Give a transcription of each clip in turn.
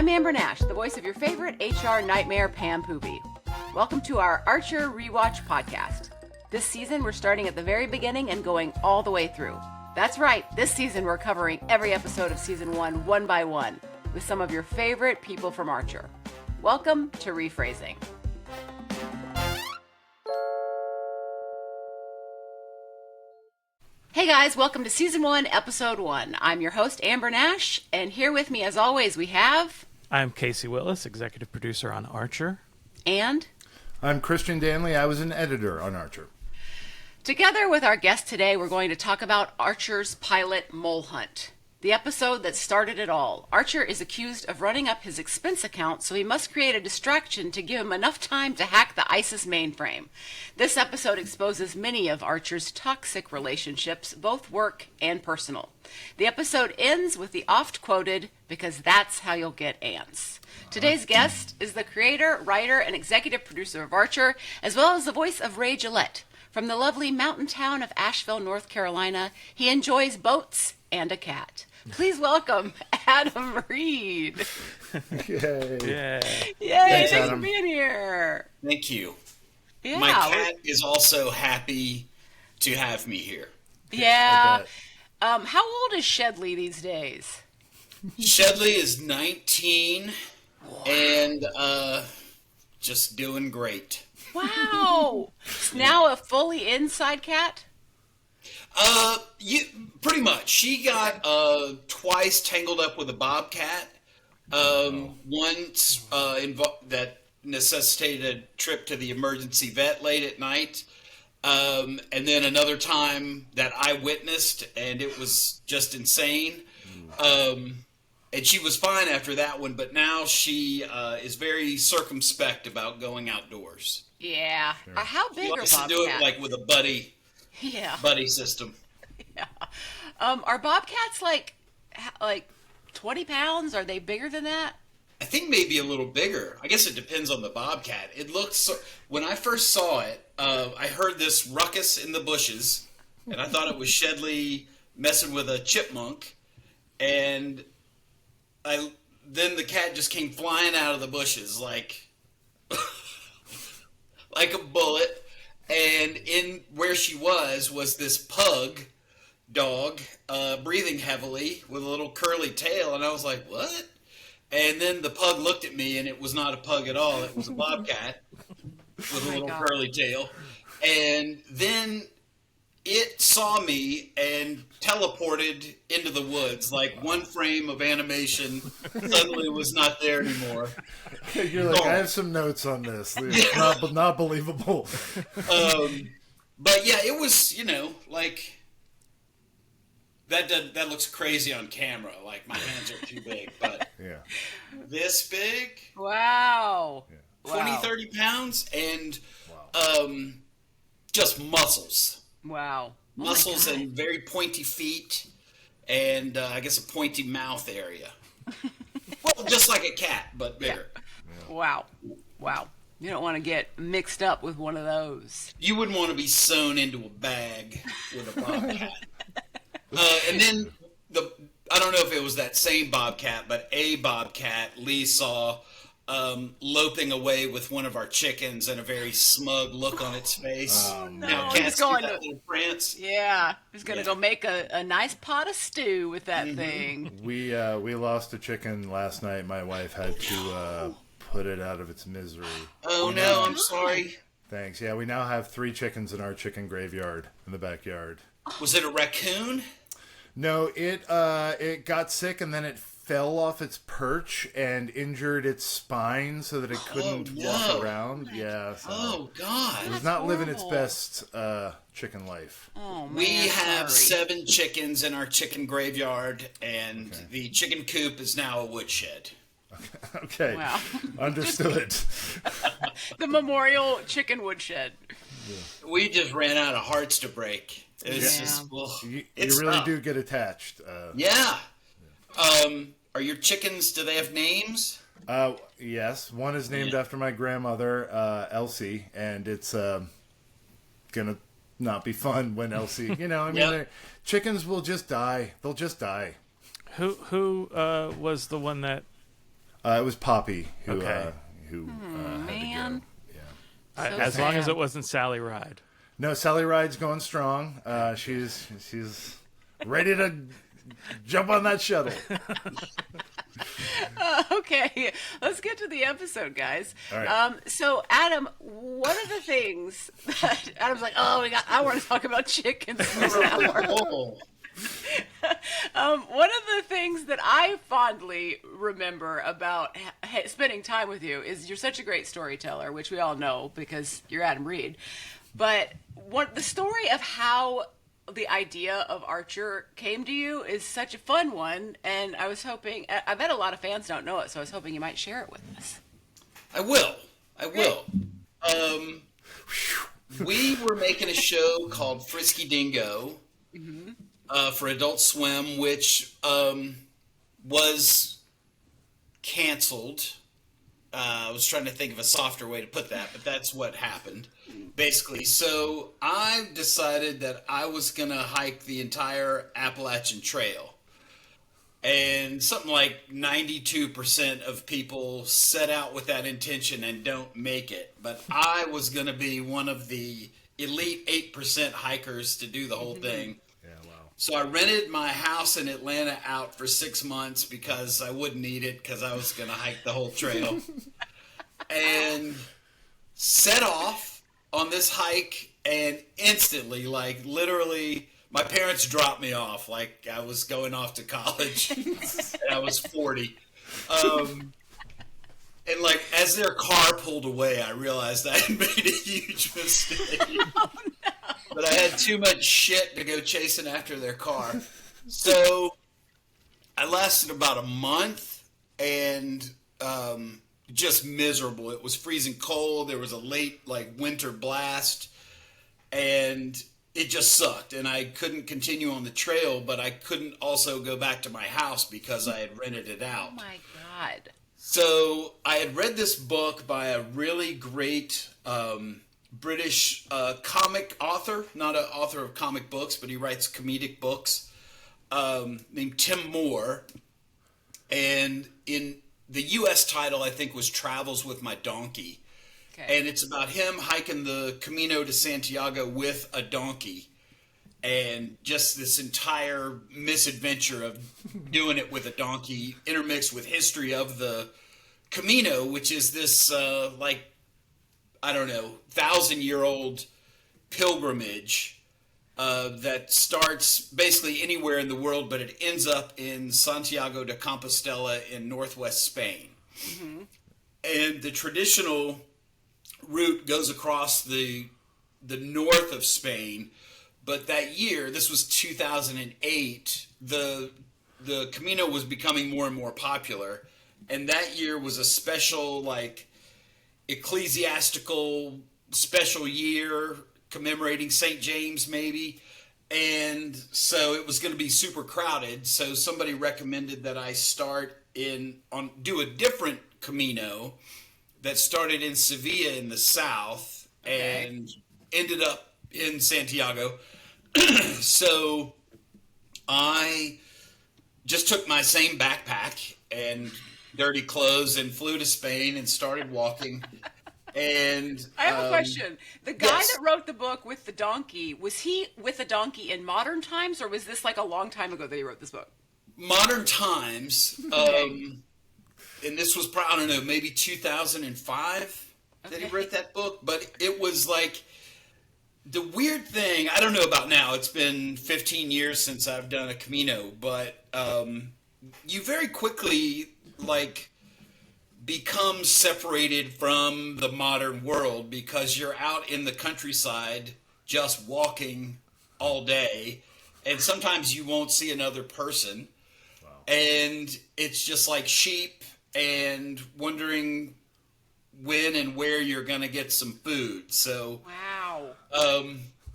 I'm Amber Nash, the voice of your favorite HR nightmare, Pam Poovey. Welcome to our Archer Rewatch Podcast. This season, we're starting at the very beginning and going all the way through. That's right, this season we're covering every episode of Season 1, one by one, with some of your favorite people from Archer. Welcome to RePhrasing. Hey guys, welcome to Season 1, Episode 1. I'm your host, Amber Nash, and here with me, as always, we have... I'm Casey Willis, executive producer on Archer. And... I'm Christian Danley. I was an editor on Archer. Together with our guest today, we're going to talk about Archer's pilot mole hunt. The episode that started it all. Archer is accused of running up his expense account, so he must create a distraction to give him enough time to hack the ISIS mainframe. This episode exposes many of Archer's toxic relationships, both work and personal. The episode ends with the oft-quoted, "because that's how you'll get ants." Today's guest is the creator, writer, and executive producer of Archer, as well as the voice of Ray Gillette. From the lovely mountain town of Asheville, North Carolina, he enjoys boats and a cat. Please welcome Adam Reed. Yay. Yeah. Yay, thanks for being here. Thank you. Yeah, my cat is also happy to have me here. Yeah. How old is Shedley these days? Shedley is 19 and just doing great. Wow. Now a fully inside cat? Pretty much. She got twice tangled up with a bobcat. Once that necessitated a trip to the emergency vet late at night. And then another time that I witnessed, and it was just insane. And she was fine after that one, but now she is very circumspect about going outdoors. Yeah. Sure. How big are bobcats? To do it like with a buddy. Yeah. Buddy system. Yeah. Are bobcats like 20 pounds? Are they bigger than that? I think maybe a little bigger. I guess it depends on the bobcat. It looks so, when I first saw it, I heard this ruckus in the bushes, and I thought it was Shedley messing with a chipmunk, and then the cat just came flying out of the bushes like like a bullet. And in where she was this pug dog, breathing heavily with a little curly tail. And I was like, what? And then the pug looked at me, and it was not a pug at all. It was a bobcat with a little curly tail. And then it saw me and teleported into the woods. Like one frame of animation suddenly was not there anymore. You're like, I have some notes on this. It's not believable. But yeah, it was, like that looks crazy on camera. Like my hands are too big, but yeah, this big. Wow. Yeah. 20, 30 pounds and just muscles. Wow. Muscles and very pointy feet and I guess a pointy mouth area. Well, just like a cat, but bigger. Yeah. Wow. You don't want to get mixed up with one of those. You wouldn't want to be sewn into a bag with a bobcat. And then I don't know if it was that same bobcat, but a bobcat Lee saw loping away with one of our chickens and a very smug look on its face. Oh, no. Now cats do that little prance. Yeah. He's going to go make a nice pot of stew with that thing. We lost a chicken last night. My wife had to put it out of its misery. Oh, no, I'm sorry. Thanks. Yeah, we now have 3 chickens in our chicken graveyard in the backyard. Was it a raccoon? No, it got sick and then it fell off its perch and injured its spine so that it couldn't walk around. Yeah. So oh, God. It was not living its best chicken life. Oh, man. We have 7 chickens in our chicken graveyard, and the chicken coop is now a woodshed. Okay. Wow. Understood. The memorial chicken woodshed. Yeah. We just ran out of hearts to break. It's just, you really do get attached. Yeah. Are your chickens, do they have names? Yes. One is named after my grandmother, Elsie, and it's gonna not be fun when Elsie, chickens will just die. They'll just die. Who was the one that It was Poppy who Okay. had man. to go. Yeah. So As long as sad. it wasn't Sally Ride. No, Sally Ride's going strong. She's ready to jump on that shuttle. Okay, let's get to the episode, guys. All right. So, Adam, one of the things that Adam's like, oh, I want to talk about chickens for an hour. Oh, One of the things that I fondly remember about spending time with you is you're such a great storyteller, which we all know because you're Adam Reed. But the story of how the idea of Archer came to you is such a fun one, and I was hoping, I bet a lot of fans don't know it, so I was hoping you might share it with us. I will. We were making a show called Frisky Dingo for Adult Swim, which was canceled. I was trying to think of a softer way to put that, but that's what happened, basically. So I decided that I was going to hike the entire Appalachian Trail. And something like 92% of people set out with that intention and don't make it. But I was going to be one of the elite 8% hikers to do the whole thing. Yeah, wow. So I rented my house in Atlanta out for 6 months because I wouldn't need it because I was going to hike the whole trail. And set off on this hike, and instantly, like literally, my parents dropped me off like I was going off to college and I was 40. And like as their car pulled away, I realized I had made a huge mistake. Oh, no. But I had too much shit to go chasing after their car. So I lasted about a month and just miserable. It was freezing cold. There was a late like winter blast and it just sucked. And I couldn't continue on the trail, but I couldn't also go back to my house because I had rented it out. Oh my God. So I had read this book by a really great British comic author, not an author of comic books, but he writes comedic books, named Tim Moore. And in the U.S. title, I think, was Travels with My Donkey. Okay. And it's about him hiking the Camino to Santiago with a donkey. And just this entire misadventure of doing it with a donkey intermixed with history of the Camino, which is this, 1,000-year-old pilgrimage that starts basically anywhere in the world, but it ends up in Santiago de Compostela in northwest Spain. Mm-hmm. And the traditional route goes across the north of Spain, but that year, this was 2008, the Camino was becoming more and more popular, and that year was a special, like, ecclesiastical special year commemorating St. James, maybe, and so it was going to be super crowded, so somebody recommended that I do a different Camino that started in Sevilla in the south and ended up in Santiago. So I just took my same backpack and dirty clothes and flew to Spain and started walking. And I have a question. The guy yes. that wrote the book with the donkey, was he with a donkey in modern times, or was this like a long time ago that he wrote this book? Modern times. And this was probably, I don't know, maybe 2005 that he wrote that book. But it was like, the weird thing, I don't know about now, it's been 15 years since I've done a Camino, but you very quickly, like, become separated from the modern world because you're out in the countryside just walking all day, and sometimes you won't see another person. Wow. And it's just like sheep and wondering when and where you're going to get some food. So wow.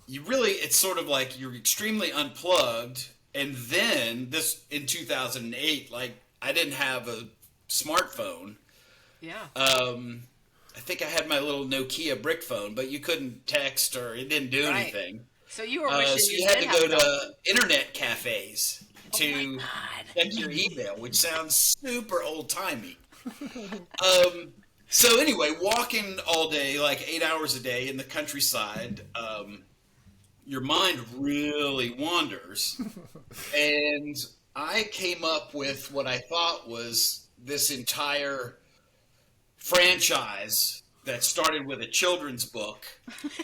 You really, it's sort of like you're extremely unplugged. And then this in 2008, like I didn't have a smartphone. Yeah. I think I had my little Nokia brick phone, but you couldn't text or it didn't do anything. So you were wishing so you did had to have go a to internet cafes to God. check your email, which sounds super old timey. So anyway, walking all day, like 8 hours a day in the countryside, your mind really wanders. And I came up with what I thought was this entire franchise that started with a children's book,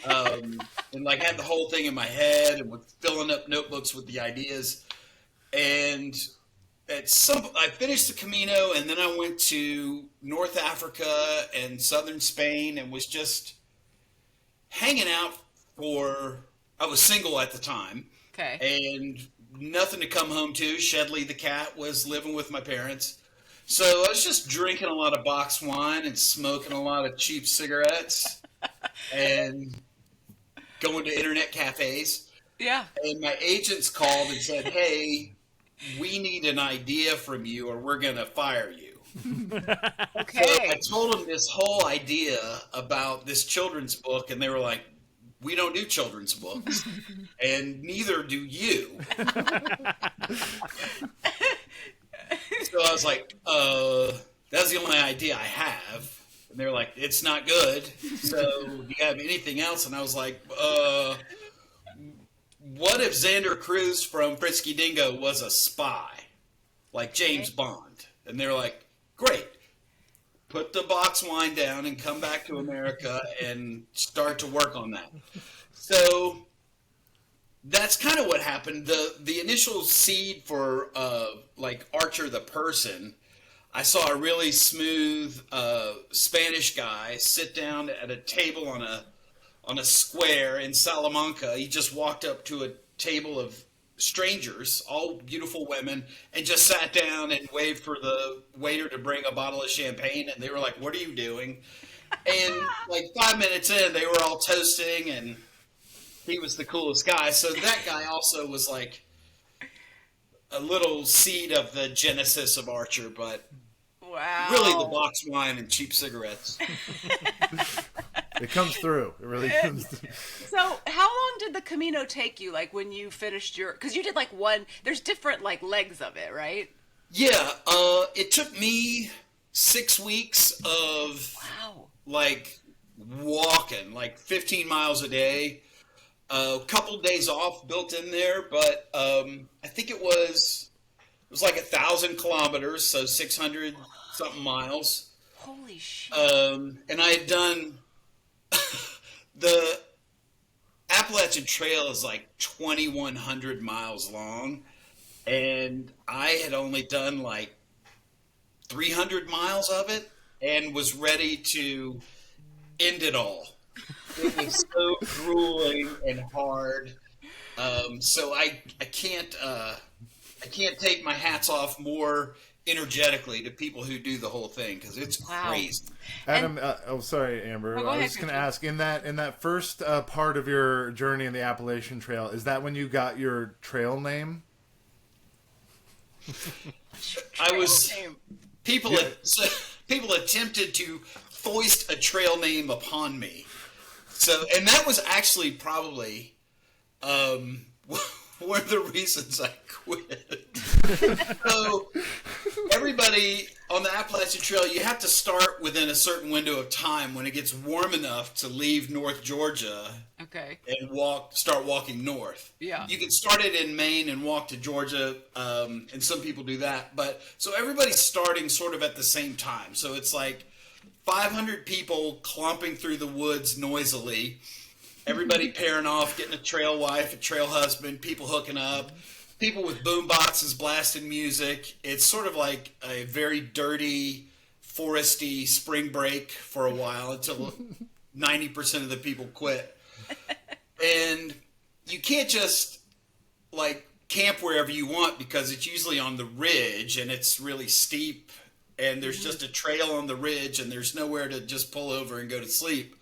and like had the whole thing in my head and was filling up notebooks with the ideas. And I finished the Camino, and then I went to North Africa and southern Spain and was just hanging out I was single at the time. Okay. And nothing to come home to. Shedley the cat was living with my parents. So I was just drinking a lot of box wine and smoking a lot of cheap cigarettes and going to internet cafes. Yeah. And my agents called and said, "Hey, we need an idea from you or we're going to fire you." Okay. So I told them this whole idea about this children's book, and they were like, "We don't do children's books, and neither do you." So I was like, that's the only idea I have. And they were like, "It's not good. So do you have anything else?" And I was like, what if Xander Cruz from Frisky Dingo was a spy, like James Bond? And they're like, "Great. Put the box wine down and come back to America and start to work on that." So that's kind of what happened. The initial seed for like Archer the person, I saw a really smooth Spanish guy sit down at a table on a square in Salamanca. He just walked up to a table of strangers, all beautiful women, and just sat down and waved for the waiter to bring a bottle of champagne. And they were like, "What are you doing?" And like 5 minutes in, they were all toasting, and he was the coolest guy. So that guy also was like a little seed of the genesis of Archer, but Wow. really the box wine and cheap cigarettes. It comes through. It really comes through. So how long did the Camino take you, like when you finished because you did like there's different like legs of it, right? Yeah, it took me 6 weeks of Wow. like walking, like 15 miles a day. A couple days off built in there, but I think it was like 1,000 kilometers, so 600 something miles. Holy shit. And I had done the Appalachian Trail is like 2,100 miles long, and I had only done like 300 miles of it and was ready to end it all. It was so grueling and hard. So I can't take my hats off more energetically to people who do the whole thing, because it's crazy. Adam, sorry, Amber. Go I ahead, was just going to ask, in that first part of your journey in the Appalachian Trail, is that when you got your trail name? People attempted to foist a trail name upon me. So, and that was actually probably one of the reasons I quit. So, everybody on the Appalachian Trail, you have to start within a certain window of time when it gets warm enough to leave North Georgia. Okay. And start walking north. Yeah. You can start it in Maine and walk to Georgia, and some people do that. But so everybody's starting sort of at the same time. So it's like 500 people clumping through the woods noisily. Everybody pairing off, getting a trail wife, a trail husband, people hooking up, people with boom boxes blasting music. It's sort of like a very dirty, foresty spring break for a while until 90% of the people quit. And you can't just like camp wherever you want, because it's usually on the ridge and it's really steep, and there's just a trail on the ridge and there's nowhere to just pull over and go to sleep.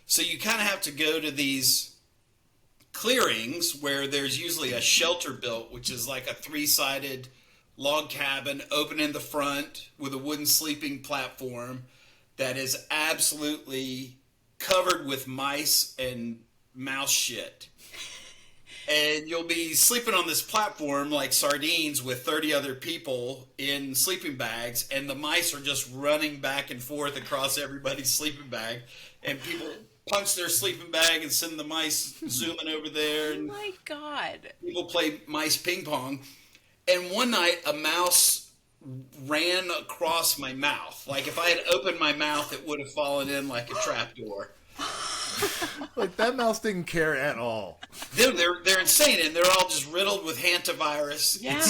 So you kind of have to go to these clearings where there's usually a shelter built, which is like a 3-sided log cabin open in the front with a wooden sleeping platform that is absolutely covered with mice and mouse shit. And you'll be sleeping on this platform like sardines with 30 other people in sleeping bags, and the mice are just running back and forth across everybody's sleeping bag, and people punch their sleeping bag and send the mice zooming over there. And Oh my God. people play mice ping pong. And one night, a mouse ran across my mouth. Like if I had opened my mouth, it would have fallen in like a trapdoor. Like that mouse didn't care at all. They're insane, and they're all just riddled with hantavirus. Yeah.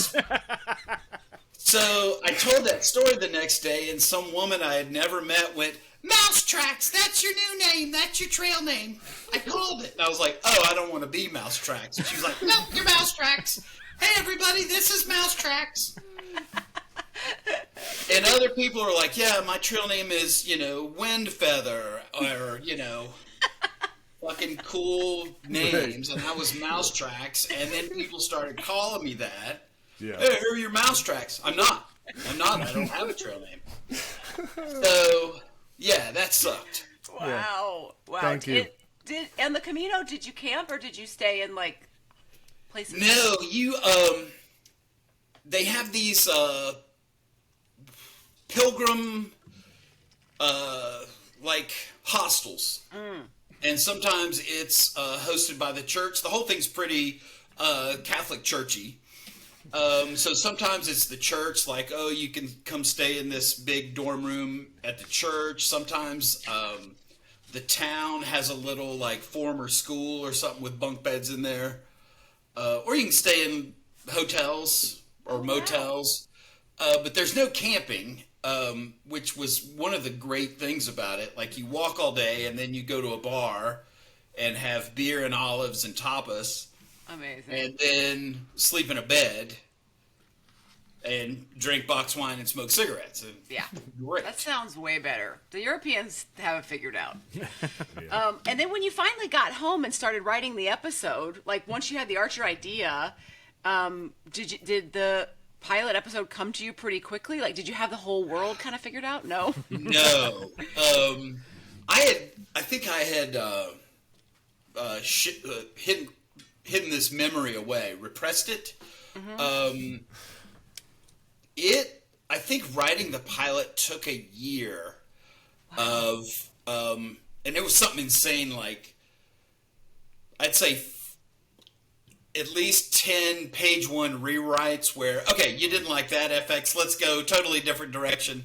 So I told that story the next day, and some woman I had never met went, "Mouse Tracks, that's your new name. That's your trail name." I called it. And I was like, "Oh, I don't want to be Mouse Tracks." And she was like, "No, you're Mouse Tracks. Hey, everybody, this is Mouse Tracks." And other people are like, "Yeah, my trail name is, Wind Feather," or, fucking cool names. And I was Mouse Tracks. And then people started calling me that. Yeah. "Hey, who are your Mouse Tracks?" I'm not. I don't have a trail name. So, yeah, that sucked. Wow. Wow. Thank you. And the Camino, did you camp or did you stay in like places? No, they have these pilgrim like hostels, and sometimes it's hosted by the church. The whole thing's pretty Catholic churchy. So sometimes it's the church, like, oh, you can come stay in this big dorm room at the church. Sometimes the town has a little like former school or something with bunk beds in there, or you can stay in hotels or motels. But there's no camping, which was one of the great things about it. Like you walk all day and then you go to a bar and have beer and olives and tapas. Amazing. And then sleep in a bed and drink box wine and smoke cigarettes. And Yeah. great. That sounds way better. The Europeans have it figured out. And then when you finally got home and started writing the episode, like once you had the Archer idea, did the pilot episode come to you pretty quickly? Like, did you have the whole world kind of figured out? No. No. I think I had hidden this memory away, repressed it. I think writing the pilot took a year of, and it was something insane. Like, I'd say at least 10 page one rewrites where, okay, you didn't like that, FX, let's go totally different direction.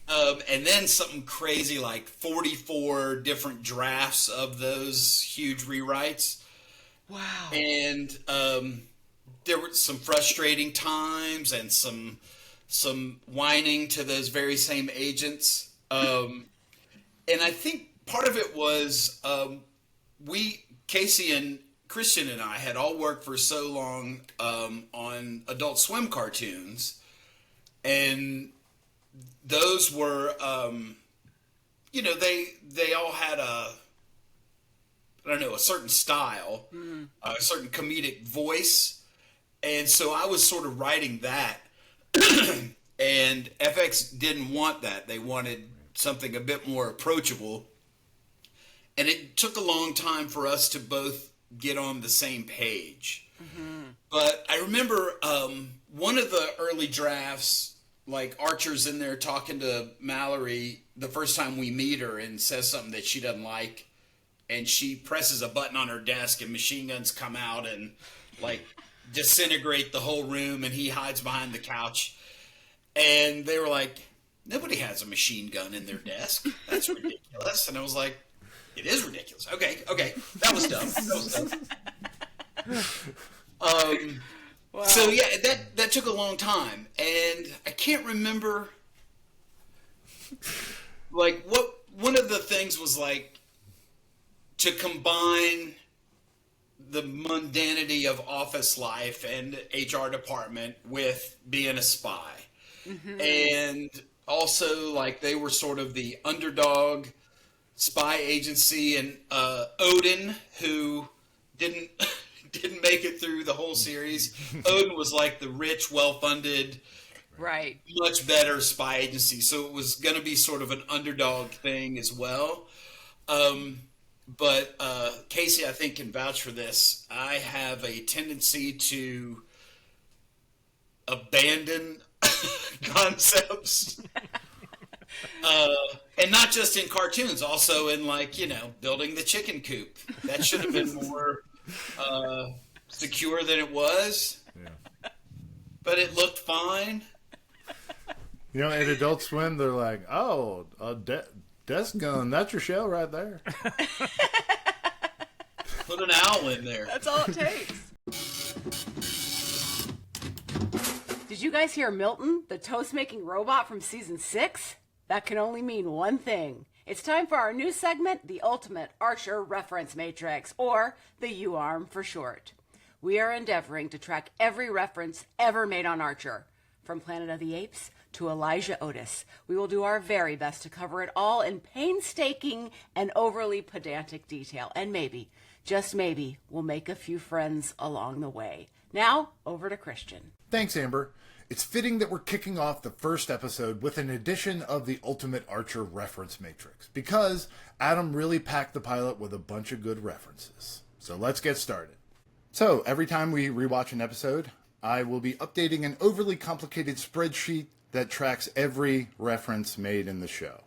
And then something crazy like 44 different drafts of those huge rewrites. Wow. And there were some frustrating times and some whining to those very same agents. And I think part of it was Casey and Christian and I had all worked for so long on Adult Swim cartoons, and those were, they all had a certain style, a certain comedic voice. And so I was sort of writing that, and FX didn't want that. They wanted something a bit more approachable. And it took a long time for us to both get on the same page. But I remember one of the early drafts, like Archer's in there talking to Malory the first time we meet her and says something that she doesn't like. And she presses a button on her desk and machine guns come out and like disintegrate the whole room, and he hides behind the couch. And they were like, nobody has a machine gun in their desk. That's ridiculous. And I was like, it is ridiculous. Okay. That was dumb. Wow. So yeah, that took a long time. And I can't remember like what one of the things was like to combine the mundanity of office life and HR department with being a spy. And also like they were sort of the underdog spy agency, and Odin, who didn't make it through the whole series. Odin was like the rich, well-funded, Right. much better spy agency, so it was going to be sort of an underdog thing as well. But Casey, I think, can vouch for this. I have a tendency to abandon concepts. And not just in cartoons, also in, like, building the chicken coop. That should have been more secure than it was. Yeah. But it looked fine. At Adult Swim, they're like, oh, a desk gun. That's your show right there. Put an owl in there. That's all it takes. Did you guys hear Milton, the toast-making robot from season 6? That can only mean one thing. It's time for our new segment, the Ultimate Archer Reference Matrix, or the uARM for short. We are endeavoring to track every reference ever made on Archer, from Planet of the Apes to Elijah Otis. We will do our very best to cover it all in painstaking and overly pedantic detail, and maybe, just maybe, we'll make a few friends along the way. Now, over to Christian. Thanks, Amber. It's fitting that we're kicking off the first episode with an edition of the Ultimate Archer Reference Matrix, because Adam really packed the pilot with a bunch of good references. So let's get started. So every time we rewatch an episode, I will be updating an overly complicated spreadsheet that tracks every reference made in the show.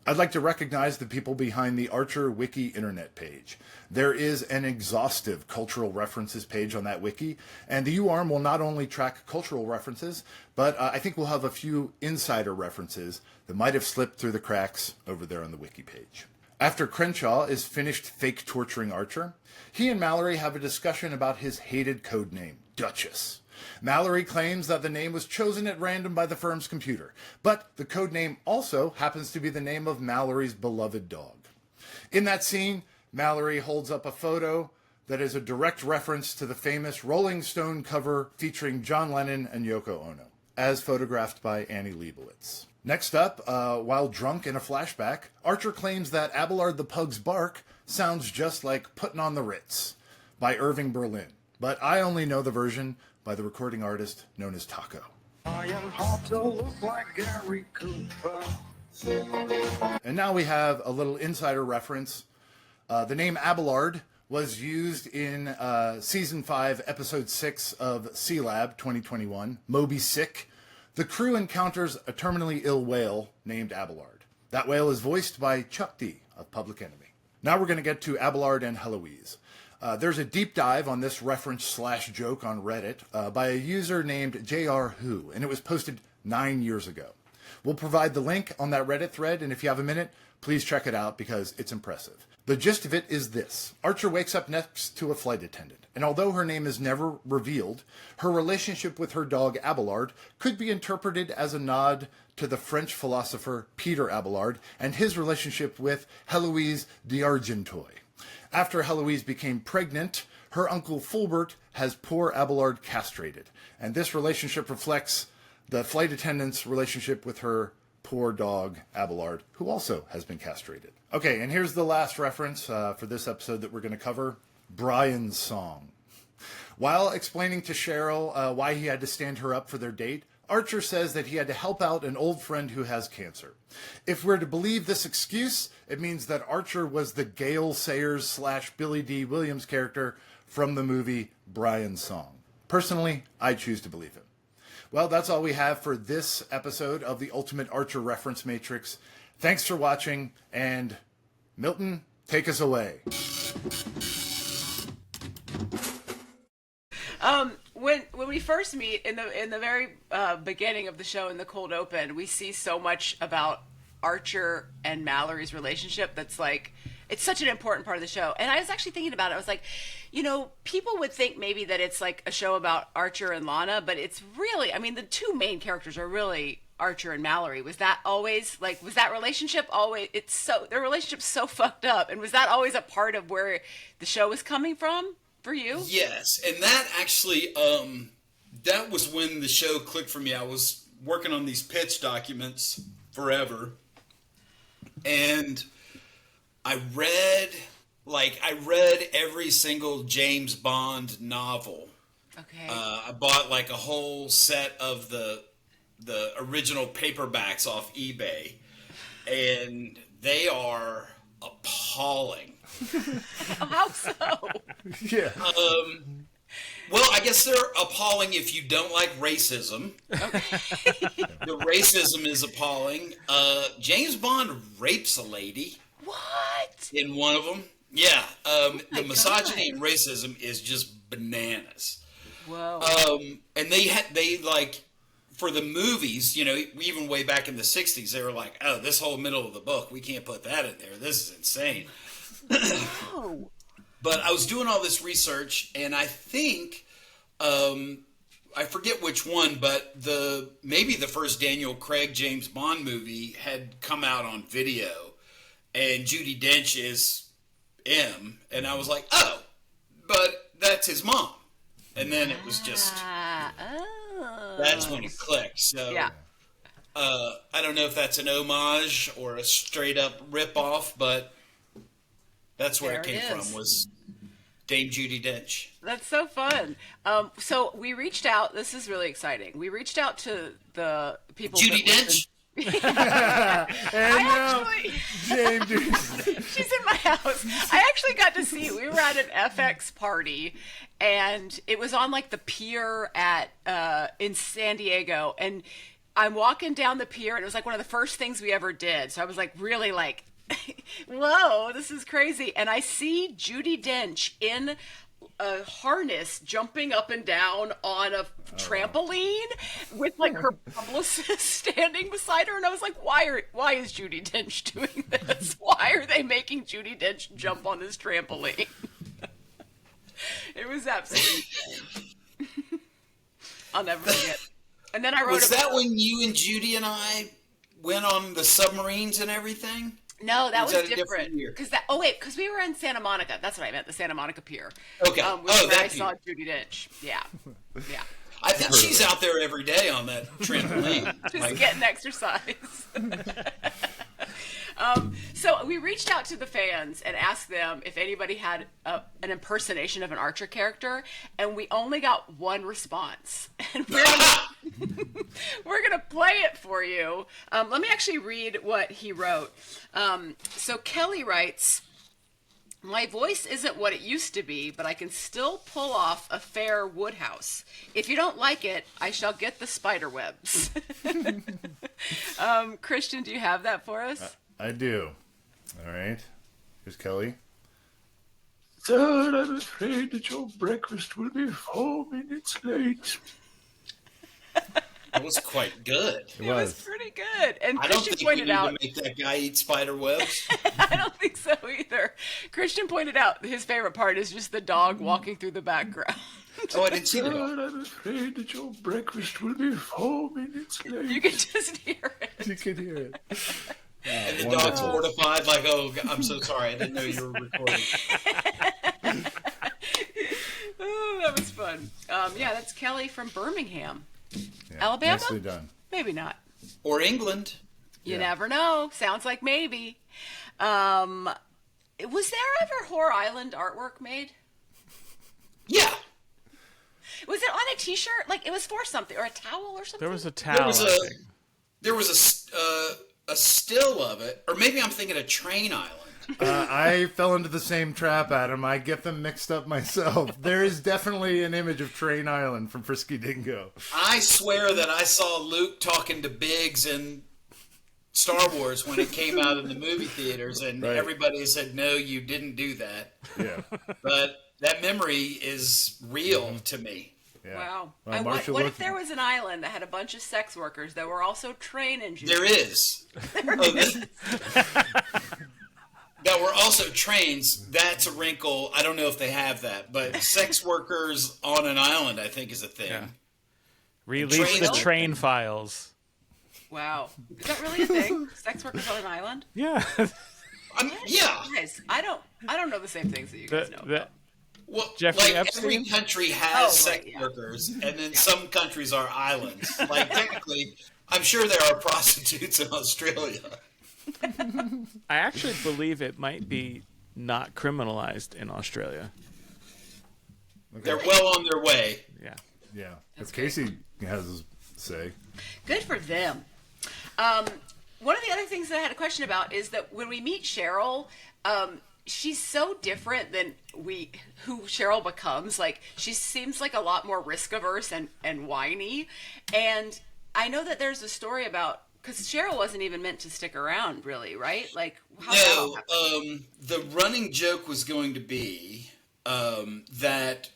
I'd like to recognize the people behind the Archer Wiki internet page. There is an exhaustive cultural references page on that wiki, and the uARM will not only track cultural references, but I think we'll have a few insider references that might have slipped through the cracks over there on the wiki page. After Crenshaw is finished fake torturing Archer, he and Malory have a discussion about his hated code name, Duchess. Malory claims that the name was chosen at random by the firm's computer, but the code name also happens to be the name of Malory's beloved dog. In that scene, Malory holds up a photo that is a direct reference to the famous Rolling Stone cover featuring John Lennon and Yoko Ono, as photographed by Annie Leibovitz. Next up, while drunk in a flashback, Archer claims that Abelard the Pug's bark sounds just like Puttin' on the Ritz by Irving Berlin, but I only know the version by the recording artist known as Taco. I am hot to look like Gary Cooper. And now we have a little insider reference. The name Abelard was used in Season 5, Episode 6 of Sea-Lab 2021, Moby Sick. The crew encounters a terminally ill whale named Abelard. That whale is voiced by Chuck D of Public Enemy. Now we're going to get to Abelard and Heloise. There's a deep dive on this reference/joke on Reddit by a user named JR Who, and it was posted 9 years ago. We'll provide the link on that Reddit thread, and if you have a minute, please check it out because it's impressive. The gist of it is this. Archer wakes up next to a flight attendant, and although her name is never revealed, her relationship with her dog Abelard could be interpreted as a nod to the French philosopher Peter Abelard and his relationship with Heloise d'Argenteuil. After Heloise became pregnant, her uncle Fulbert has poor Abelard castrated, and this relationship reflects the flight attendant's relationship with her poor dog Abelard, who also has been castrated. Okay, and here's the last reference for this episode that we're going to cover, Brian's song. While explaining to Cheryl why he had to stand her up for their date, Archer says that he had to help out an old friend who has cancer. If we're to believe this excuse, it means that Archer was the Gale Sayers/Billy D. Williams character from the movie Brian's Song. Personally, I choose to believe him. Well, that's all we have for this episode of the Ultimate Archer Reference Matrix. Thanks for watching, and Milton, take us away. When we first meet in the very beginning of the show in the cold open, we see so much about Archer and Malory's relationship that's like, it's such an important part of the show. And I was actually thinking about it. I was like, people would think maybe that it's like a show about Archer and Lana, but it's really, the two main characters are really Archer and Malory. Was that always, was that relationship always, their relationship's so fucked up. And was that always a part of where the show was coming from for you? Yes. And that actually, that was when the show clicked for me. I was working on these pitch documents forever. And I read every single James Bond novel. Okay. I bought a whole set of the original paperbacks off eBay, and they are appalling. appalling. How so? Yeah. Well, I guess they're appalling if you don't like racism. The racism is appalling. James Bond rapes a lady. What? In one of them. Yeah. The misogyny God. and racism is just bananas. Whoa. And they like, for the movies, you know, even way back in the 60s, they were like, oh, this whole middle of the book, we can't put that in there. This is insane. Oh. But I was doing all this research, and I think, I forget which one, but maybe the first Daniel Craig James Bond movie had come out on video, and Judi Dench is M, and I was like, oh, but that's his mom. And then it was just, that's when it clicked. So, Yeah. I don't know if that's an homage or a straight up rip-off, but that's where There it came it is. from, was Dame Judi Dench. That's so fun. So we reached out. This is really exciting. We reached out to the people. Judi that Dench? And actually- James. She's in my house. I actually got to see. We were at an FX party, and it was on like the pier at in San Diego. And I'm walking down the pier, and it was like one of the first things we ever did. So I was like, really like, whoa, this is crazy. And I see Judi Dench in a harness jumping up and down on a trampoline with like her publicist standing beside her, and I was like, why is Judi Dench doing this? Why are they making Judi Dench jump on this trampoline? It was absolutely insane. I'll never forget. And then I wrote Was that when you and Judy and I went on the submarines and everything? No, that Was was that a different different. year? Because we were in Santa Monica. That's what I meant, the Santa Monica Pier. Okay. Where I that saw pier. Judi Dench. Yeah. Yeah. I think she's out there every day on that trampoline. Just getting exercise. So we reached out to the fans and asked them if anybody had an impersonation of an Archer character, and we only got one response. And we're gonna play it for you. Let me actually read what he wrote. So Kelly writes, "My voice isn't what it used to be, but I can still pull off a fair Woodhouse. If you don't like it, I shall get the spider webs." Christian, do you have that for us? I do. All right. Here's Kelly. Sir, I'm afraid that your breakfast will be 4 minutes late. That was quite good. It It was was. pretty good. And I don't Christian think we pointed need out, to make that guy eat spider webs. I don't think so either. Christian pointed out his favorite part is just the dog walking through the background. Oh, I didn't see Sir, that. I'm afraid that your breakfast will be 4 minutes late. You can just hear it. You can hear it. And the Wonderful. dog's mortified, like, oh, I'm so sorry. I didn't know you were recording. Oh, that was fun. Yeah, that's Kelly from Birmingham. Yeah, Alabama? Nicely done. Maybe not. Or England. You Yeah. never know. Sounds like maybe. Was there ever Whore Island artwork made? Yeah. Was it on a T-shirt? Like it was for something, or a towel, or something? There was a There towel. was I think. there was a still of it. Or maybe I'm thinking of Train Island. I fell into the same trap, Adam. I get them mixed up myself. There is definitely an image of Train Island from Frisky Dingo. I swear that I saw Luke talking to Biggs in Star Wars when it came out in the movie theaters, and Right. everybody said, no, you didn't do that. Yeah. But that memory is real to me. Yeah. Wow. Well, What Marshall if there was an island that had a bunch of sex workers that were also train engineers? There is. That were also trains. That's a wrinkle. I don't know if they have that, but sex workers on an island, I think, is a thing. Yeah. Release Train- the train files. Wow. Is that really a thing? Sex workers on an island? Yeah. Yeah. Guys, I don't know the same things that you guys know. about. Well, Jeffrey like Epstein? every country has Oh, right, sex yeah. workers, and then some countries are islands. Like technically, I'm sure there are prostitutes in Australia. I actually believe it might be not criminalized in Australia. They're well on their way. Yeah. Yeah. As Casey has his say. Good for them. One of the other things that I had a question about is that when we meet Cheryl, She's so different than who Cheryl becomes. Like, she seems like a lot more risk averse and whiny. And I know that there's a story about, because Cheryl wasn't even meant to stick around, really, right? Like, no, the running joke was going to be that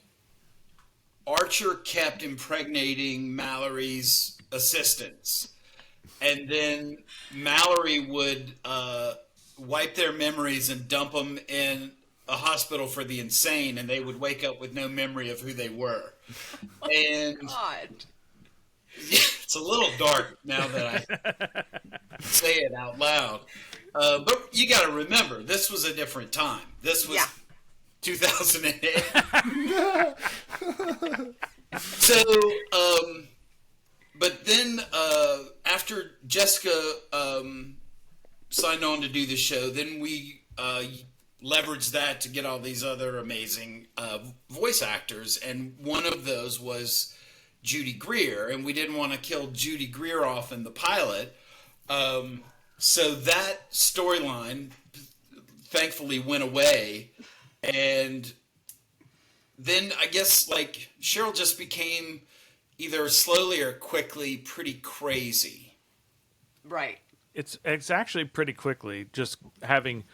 Archer kept impregnating Malory's assistants, and then Malory would wipe their memories and dump them in a hospital for the insane, and they would wake up with no memory of who they were. And God. It's a little dark now that I say it out loud. But you got to remember, this was a different time. This was 2008. So, but then after Jessica signed on to do the show, then we leveraged that to get all these other amazing voice actors, and one of those was Judy Greer, and we didn't want to kill Judy Greer off in the pilot. So that storyline thankfully went away, and then I guess like Cheryl just became either slowly or quickly pretty crazy. Right. It's actually pretty quickly, just having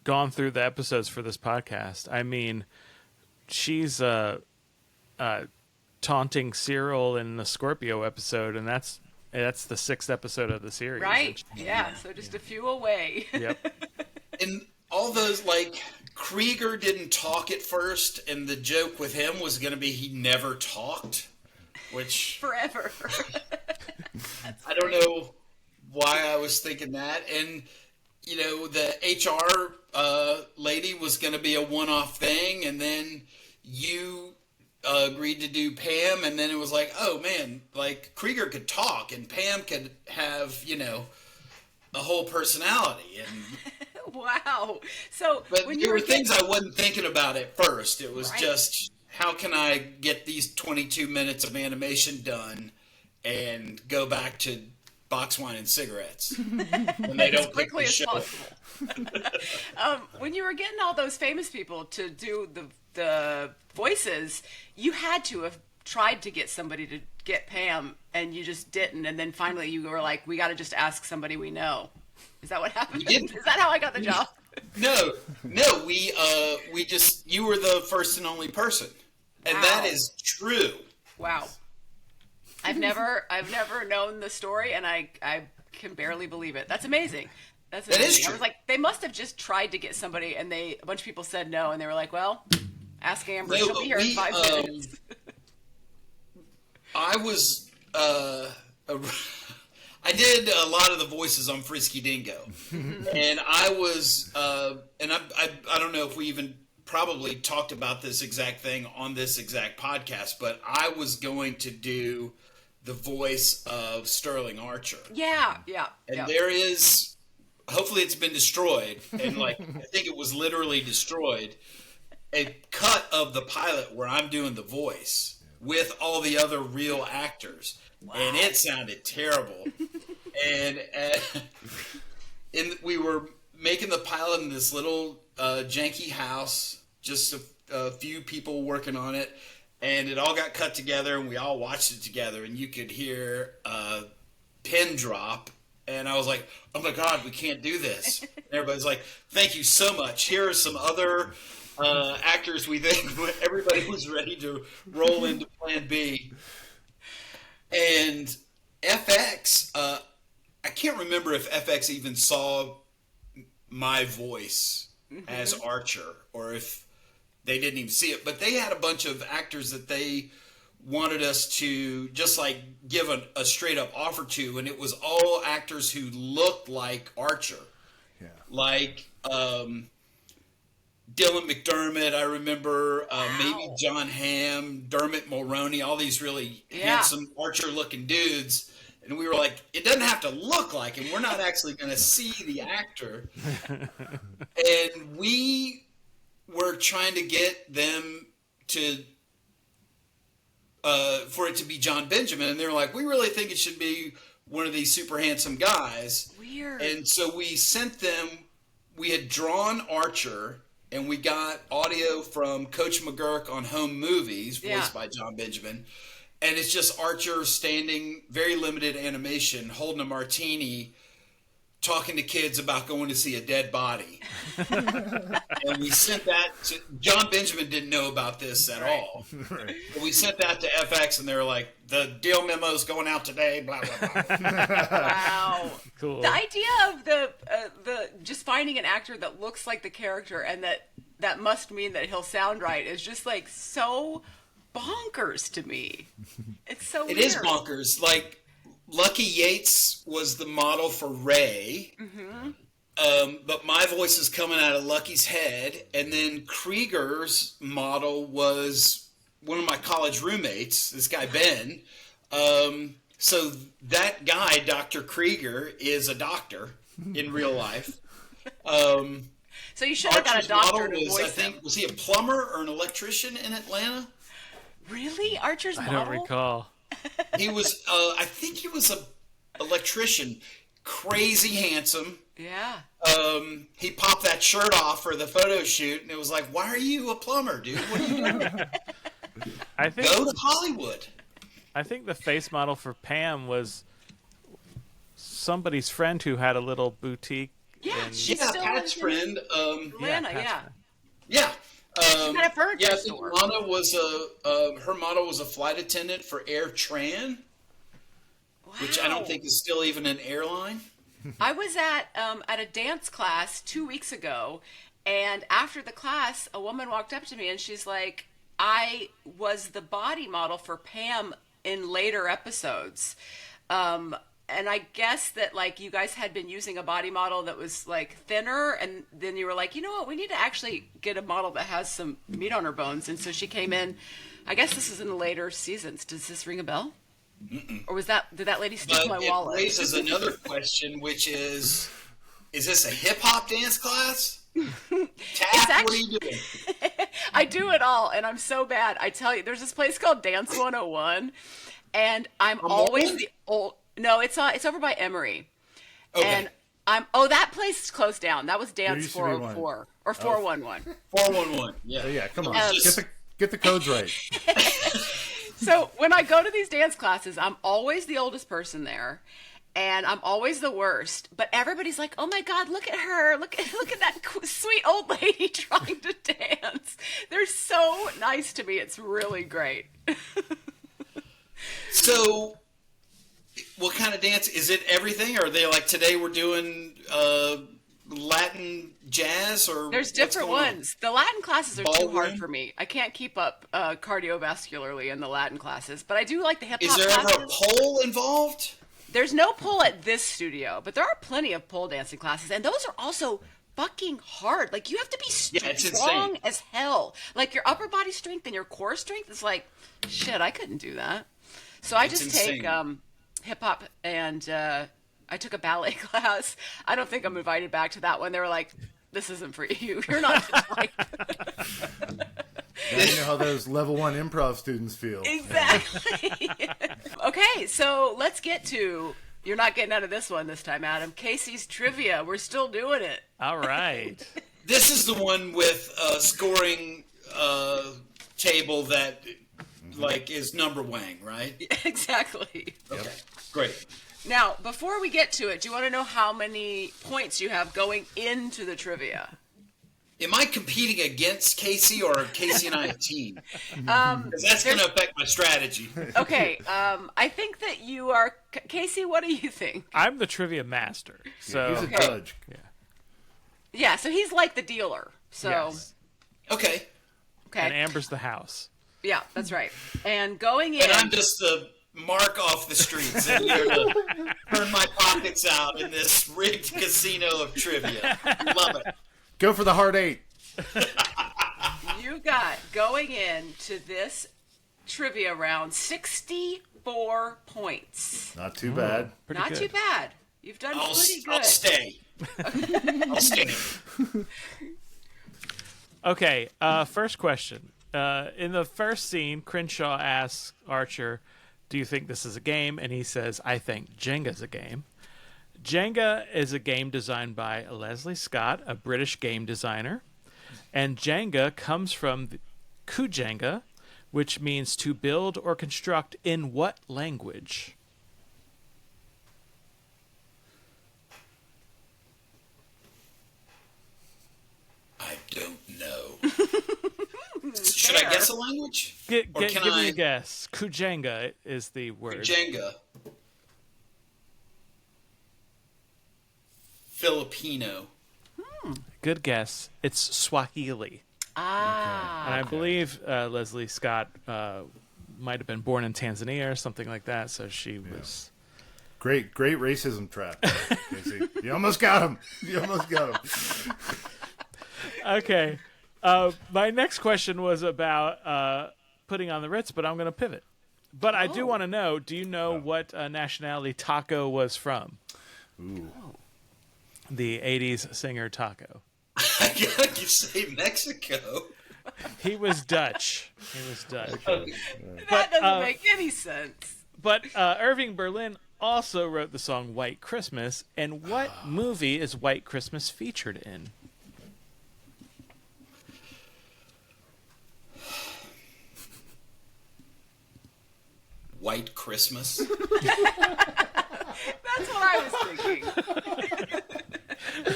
gone through the episodes for this podcast. I mean, she's taunting Cyril in the Scorpio episode, and that's the 6th episode of the series. Right. Yeah. So just a few away. Yep. And all those, like, Krieger didn't talk at first, and the joke with him was going to be he never talked, which Forever. I don't know why I was thinking that. And, you know, the HR lady was going to be a one-off thing, and then you agreed to do Pam, and then it was like, oh man, like Krieger could talk and Pam could have, you know, a whole personality. And Wow. So but when there you were things I wasn't thinking about at first. It was Right. just, how can I get these 22 minutes of animation done and go back to box wine and cigarettes when they don't as quickly pick the as show. possible. When you were getting all those famous people to do the voices, you had to have tried to get somebody to get Pam, and you just didn't. And then finally you were like, we got to just ask somebody we know. Is that what happened? didn't. Is that how I got the job? No, we just, you were the first and only person. And Wow. that is true. Wow. I've never known the story, and I can barely believe it. That's amazing. That's That amazing. is I true. was like, they must have just tried to get somebody, and a bunch of people said no, and they were like, well, ask Amber. No, She'll but be here in we, 5 minutes. I was, I did a lot of the voices on Frisky Dingo. And I was, and I don't know if we even probably talked about this exact thing on this exact podcast, but I was going to do the voice of Sterling Archer. Yeah. And there is, hopefully it's been destroyed, and like I think it was literally destroyed, a cut of the pilot where I'm doing the voice with all the other real actors. Wow. And it sounded terrible. And we were making the pilot in this little janky house, just a few people working on it, and it all got cut together, and we all watched it together, and you could hear a pin drop, and I was like, oh my God, we can't do this. And everybody's like, thank you so much. Here are some other actors we think. Everybody was ready to roll into Plan B. And FX, I can't remember if FX even saw my voice as Archer, or if they didn't even see it, but they had a bunch of actors that they wanted us to just like give a straight up offer to, and it was all actors who looked like Archer. Yeah. Like Dylan McDermott, I remember, maybe John Hamm, Dermot Mulroney, all these really handsome Archer looking dudes. And we were like, it doesn't have to look like him. We're not actually going to see the actor. And we were trying to get them to, for it to be John Benjamin. And they were like, we really think it should be one of these super handsome guys. Weird. And so we sent them we had drawn Archer, and we got audio from Coach McGurk on Home Movies, voiced by John Benjamin. And it's just Archer standing, very limited animation, holding a martini, talking to kids about going to see a dead body. And we sent that to John Benjamin. Didn't know about this at all. Right. But we sent that to FX, and they were like, "The deal memo's going out today." Blah blah blah. Wow, cool. The idea of the just finding an actor that looks like the character, and that must mean that he'll sound right, is just like so bonkers to me. It's so weird. It is bonkers. Like, Lucky Yates was the model for Ray, but my voice is coming out of Lucky's head, and then Krieger's model was one of my college roommates, this guy Ben. So that guy, Dr. Krieger, is a doctor in real life. So you should have got a doctor to voice him. Was he a plumber or an electrician in Atlanta? Really? Archer's model? I don't recall. He was, I think he was an electrician. Crazy handsome. Yeah. He popped that shirt off for the photo shoot, and it was like, why are you a plumber, dude? What are you doing? Go to Hollywood. I think the face model for Pam was somebody's friend who had a little boutique. Yeah, she's still Pat's friend. Atlanta, yeah. Yeah. She's got a furniture I store. think Lana was her model was a flight attendant for Air Tran, which I don't think is still even an airline. I was at a dance class 2 weeks ago, and after the class, a woman walked up to me and she's like, "I was the body model for Pam in later episodes." And I guess that, like, you guys had been using a body model that was, like, thinner, and then you were like, you know what, we need to actually get a model that has some meat on her bones. And so she came in. I guess this is in the later seasons. Does this ring a bell? Mm-mm. Or did that lady steal my wallet? It raises another question, which is this a hip-hop dance class? Tap, what are you doing? I do it all, and I'm so bad. I tell you, there's this place called Dance 101, and I'm always the old... No, it's over by Emory. Okay. And that place is closed down. That was Dance 404 or 411. 411. Yeah. Yeah, come on. Get the codes right. So when I go to these dance classes, I'm always the oldest person there, and I'm always the worst. But everybody's like, "Oh my God, look at her! Look at that sweet old lady trying to dance." They're so nice to me. It's really great. So, what kind of dance is it? Everything? Or are they like, today we're doing Latin jazz, or there's different ones. The Latin classes are too hard Ballroom? for me. I can't keep up cardiovascularly in the Latin classes, but I do like the hip hop Is there classes. ever a pole involved? There's no pole at this studio, but there are plenty of pole dancing classes, and those are also fucking hard. Like, you have to be strong as hell. Like, your upper body strength and your core strength is like, shit, I couldn't do that. So I just take hip hop, and I took a ballet class. I don't think I'm invited back to that one. They were like, "This isn't for you. You're not the type." Now you know how those level 1 improv students feel. Exactly. Okay, so let's get to... You're not getting out of this one this time, Adam. Casey's Trivia. We're still doing it. All right. This is the one with a scoring table that, like, is number wang, right? Exactly. Okay, great. Now, before we get to it, do you want to know how many points you have going into the trivia? Am I competing against Casey, or are Casey and I a team? Because that's going to affect my strategy. Okay, I think that you are... Casey, what do you think? I'm the trivia master. So He's a judge. Yeah, so he's like the dealer. So Yes. Okay. And Amber's the house. Yeah, that's right. And going in... And I'm just the mark off the streets and here to turn my pockets out in this rigged casino of trivia. Love it. Go for the hard 8. You got, going into this trivia round, 64 points. Not too bad. Not too bad. You've done pretty good. I'll stay. I'll stay. Okay, first question. In the first scene, Crenshaw asks Archer, "Do you think this is a game?" And he says, "I think Jenga's a game." Jenga is a game designed by Leslie Scott, a British game designer. And Jenga comes from Kujenga, which means to build or construct in what language? I don't know. Should I guess a language? Give me a guess. Kujenga is the word. Jenga. Filipino. Good guess. It's Swahili. Ah. And I believe Leslie Scott might have been born in Tanzania or something like that, so she was... Great racism trap. Casey. You almost got him. Okay. My next question was about putting on the Ritz, but I'm going to pivot. But I do want to know, do you know what nationality Taco was from? Ooh. The 80s singer Taco. I gotta say Mexico. He was Dutch. That doesn't make any sense. But Irving Berlin also wrote the song White Christmas. And what movie is White Christmas featured in? White Christmas? That's what I was thinking.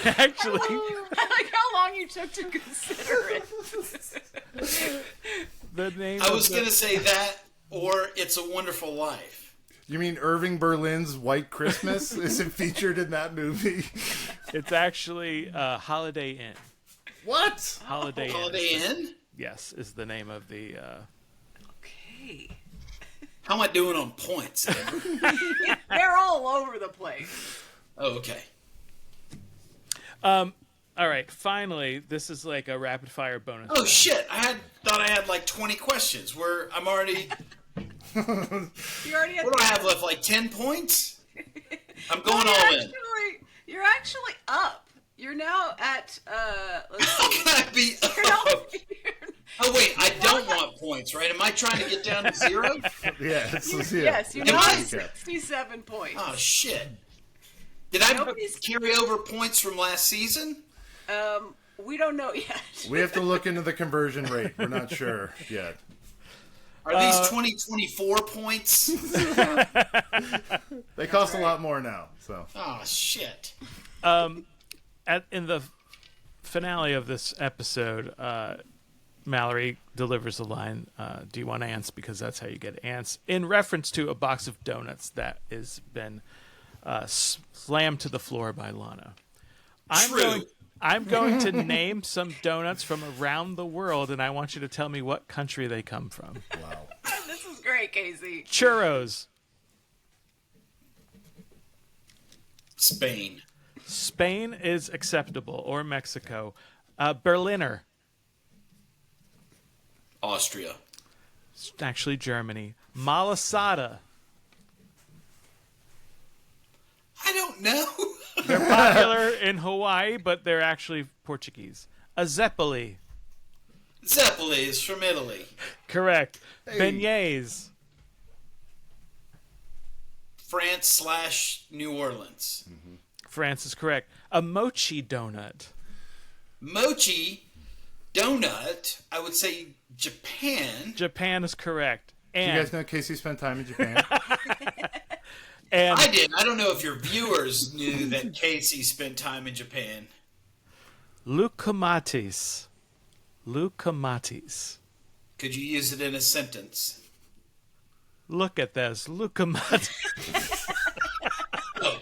Actually, I like how long you took to consider it. the name I was of going to say that or It's a Wonderful Life. You mean Irving Berlin's White Christmas isn't featured in that movie? it's actually Holiday Inn. What? Holiday Inn? Yes, is the name of the... Okay. How am I doing on points? They're all over the place. Oh, okay. All right, finally, this is like a rapid fire bonus. Oh shit! Thought I had like 20 questions. I'm already. You already had What do I have left? Like 10 points? I'm going all in. You're actually up. You're now at let's How see. can I be up? Oh wait, I don't want points, right? Am I trying to get down to 0? Yes, you now have 67 points. Oh shit! Did I carry over points from last season? We don't know yet. We have to look into the conversion rate. We're not sure yet. Are these 2024 points? They cost a lot more now. So. Oh shit! In the finale of this episode, Malory delivers a line, do you want ants? Because that's how you get ants. In reference to a box of donuts that has been slammed to the floor by Lana. I'm going to name some donuts from around the world, and I want you to tell me what country they come from. Wow. This is great, Casey. Churros. Spain. Spain is acceptable, or Mexico. Berliner. Austria. It's actually Germany. Malasada. I don't know. They're popular in Hawaii, but they're actually Portuguese. A Zeppeli. Zeppeli is from Italy. Correct. Beignets. France/New Orleans. Mm-hmm. France is correct. A mochi donut. Mochi donut, I would say Japan. Japan is correct. And Do you guys know Casey spent time in Japan? and I did. I don't know if your viewers knew that Casey spent time in Japan. Lucamatis. Lucamatis. Could you use it in a sentence? Look at this. Lucamatis. Oh,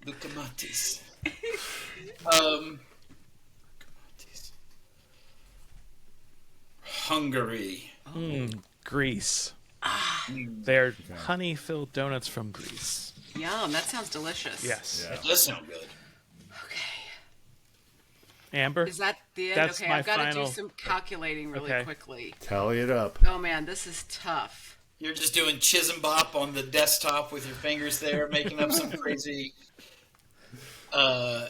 Lucamatis. Hungary. Greece. They're honey-filled donuts from Greece. Yum, that sounds delicious. Yes. That does sound good. Okay. Amber? Is that the end? That's Okay, my I've got to final- do some calculating really Okay. quickly. Tally it up. Oh man, this is tough. You're just doing Chisholm Bop on the desktop with your fingers there, making up some crazy man.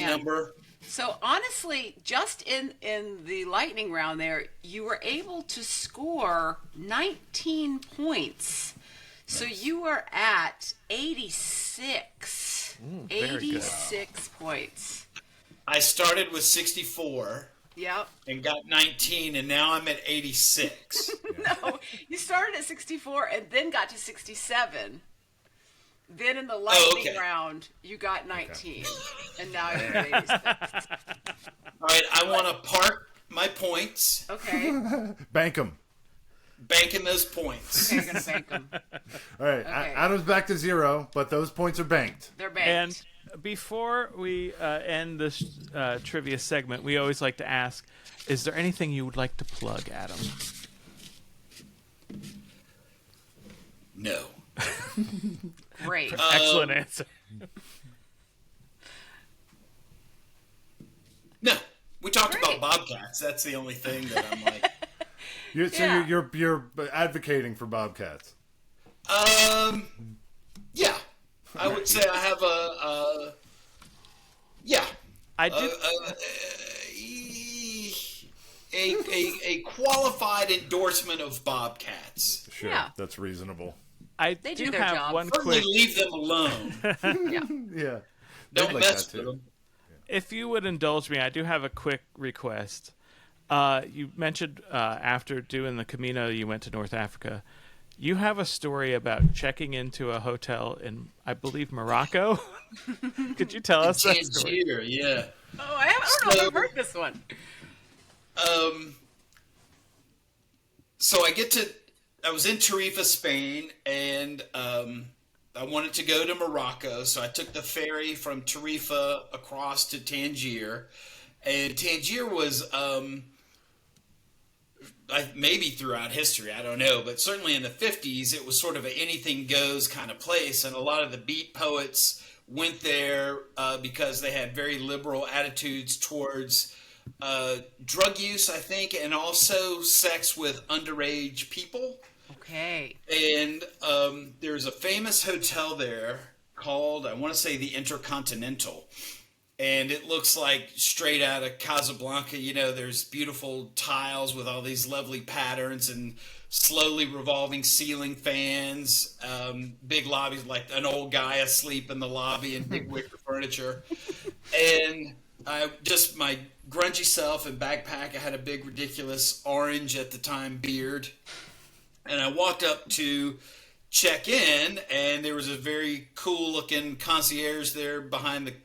number. So honestly, just in the lightning round there, you were able to score 19 points. So you are at 86. Very good. 86 points. I started with 64 Yep. and got 19, and now I'm at 86. No, you started at 64 and then got to 67. Then in the lightning round, you got 19. And now you're at 86. All right, I want to park my points. Okay. Bank them. Banking those points. Okay, you're going to bank them. All right, Okay. Adam's back to 0, but those points are banked. They're banked. And before we end this trivia segment, we always like to ask, is there anything you would like to plug, Adam? No. Great. Excellent answer. No. We talked Great. about bobcats. That's the only thing that I'm like. Yeah. You're advocating for bobcats. Yeah. I would say I have I did. a qualified endorsement of bobcats. Sure, Yeah. that's reasonable. I They do do their have job. one Certainly quick. leave them alone. Yeah. Don't They'd like mess that, with too. them. If you would indulge me, I do have a quick request. You mentioned after doing the Camino, you went to North Africa. You have a story about checking into a hotel in, I believe, Morocco. Could you tell us that story? Tangier, yeah. Oh, I don't know if I've heard this one. So I was in Tarifa, Spain, and I wanted to go to Morocco, so I took the ferry from Tarifa across to Tangier, and Tangier was maybe throughout history, I don't know, but certainly in the 50s, it was sort of an anything goes kind of place, and a lot of the beat poets went there because they had very liberal attitudes towards drug use, I think, and also sex with underage people. Okay. And there's a famous hotel there called, I want to say, the Intercontinental. And it looks like straight out of Casablanca. You know, there's beautiful tiles with all these lovely patterns and slowly revolving ceiling fans, big lobbies, like an old guy asleep in the lobby, and big wicker furniture. And my grungy self and backpack, I had a big, ridiculous orange at the time beard. And I walked up to check in, and there was a very cool-looking concierge there behind the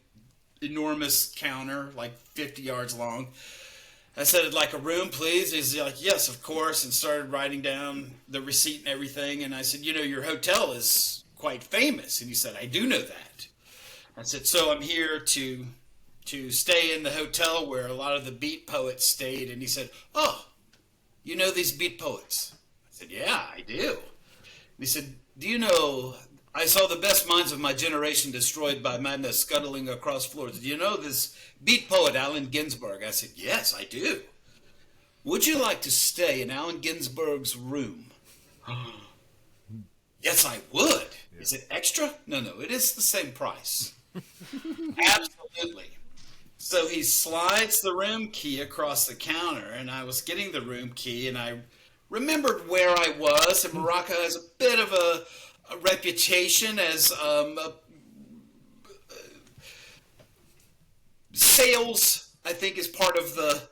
enormous counter, like 50 yards long. I said, "I'd like a room, please." He's like, "Yes, of course," and started writing down the receipt and everything. And I said, "You know, your hotel is quite famous." And he said, "I do know that." I said, "So I'm here to stay in the hotel where a lot of the beat poets stayed." And he said, "Oh, you know these beat poets?" I said, "Yeah, I do." And he said, "Do you know, I saw the best minds of my generation destroyed by madness scuttling across floors. Do you know this beat poet, Allen Ginsberg?" I said, "Yes, I do." "Would you like to stay in Allen Ginsberg's room?" "Yes, I would." "Is it extra?" No, it is the same price." Absolutely. So he slides the room key across the counter, and I was getting the room key, and I remembered where I was, and Morocco has a bit of a reputation as sales, I think, is part of the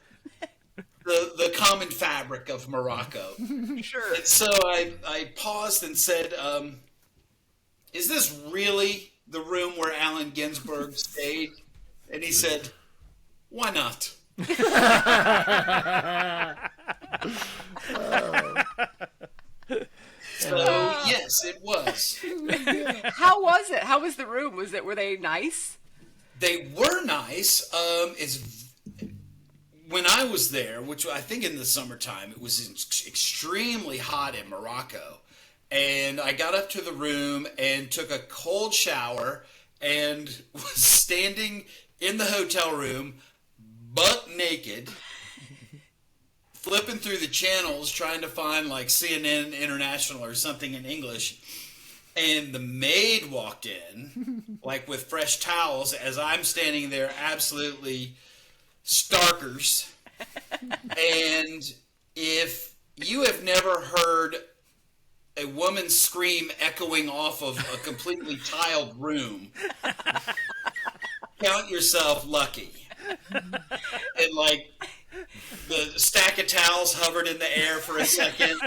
common fabric of Morocco. Sure. And so I paused and said, "Is this really the room where Allen Ginsberg stayed?" And he said, "Why not?" So yes, it was. How was it? How was the room? Were they nice? They were nice. When I was there, which I think in the summertime, it was extremely hot in Morocco. And I got up to the room and took a cold shower and was standing in the hotel room, butt naked, flipping through the channels trying to find like CNN International or something in English. And the maid walked in, like with fresh towels, as I'm standing there absolutely starkers. And if you have never heard a woman's scream echoing off of a completely tiled room. Count yourself lucky. And like the stack of towels hovered in the air for a second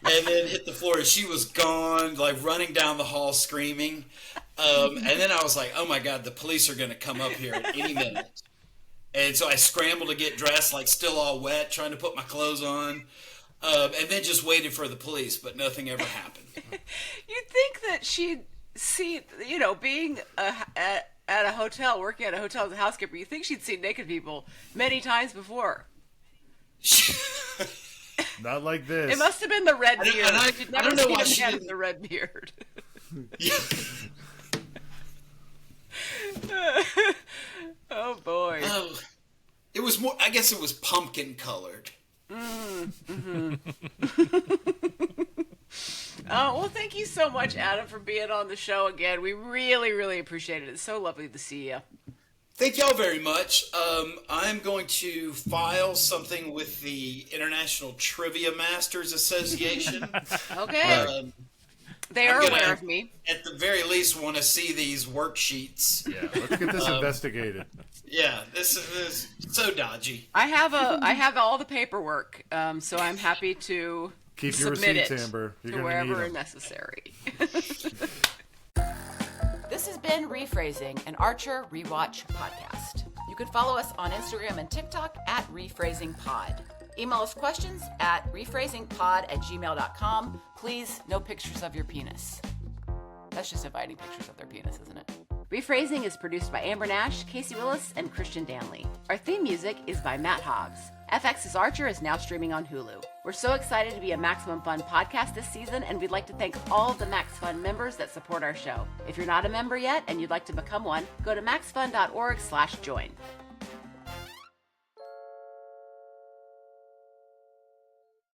and then hit the floor, and she was gone, like running down the hall screaming. And then I was like, oh my God, the police are going to come up here at any minute. And so I scrambled to get dressed, like still all wet, trying to put my clothes on. And then just waited for the police, but nothing ever happened. You'd think that she'd see, being at a hotel, working at a hotel as a housekeeper, you'd think she'd seen naked people many times before. Not like this. It must have been the red beard. I don't know why she had didn't. the red beard. Yeah. Oh boy. Oh, it was more. I guess it was pumpkin colored. Mm-hmm. Well, thank you so much, Adam, for being on the show again. We really, really appreciate it. It's so lovely to see you. Thank y'all very much. I'm going to file something with the International Trivia Masters Association. Okay. They are aware of me. At the very least, want to see these worksheets. Yeah, let's get this investigated. Yeah, this is so dodgy. I have all the paperwork, so I'm happy to keep your submit receipts, it Amber. You're to gonna need wherever them. necessary. This has been Rephrasing, an Archer Rewatch podcast. You can follow us on Instagram and TikTok at RePhrasingPod. Email us questions at rephrasingpod@gmail.com. Please, no pictures of your penis. That's just inviting pictures of their penis, isn't it? Rephrasing is produced by Amber Nash, Casey Willis, and Christian Danley. Our theme music is by Matt Hobbs. FX's Archer is now streaming on Hulu. We're so excited to be a Maximum Fun podcast this season, and we'd like to thank all of the Max Fun members that support our show. If you're not a member yet and you'd like to become one, go to maxfun.org/join.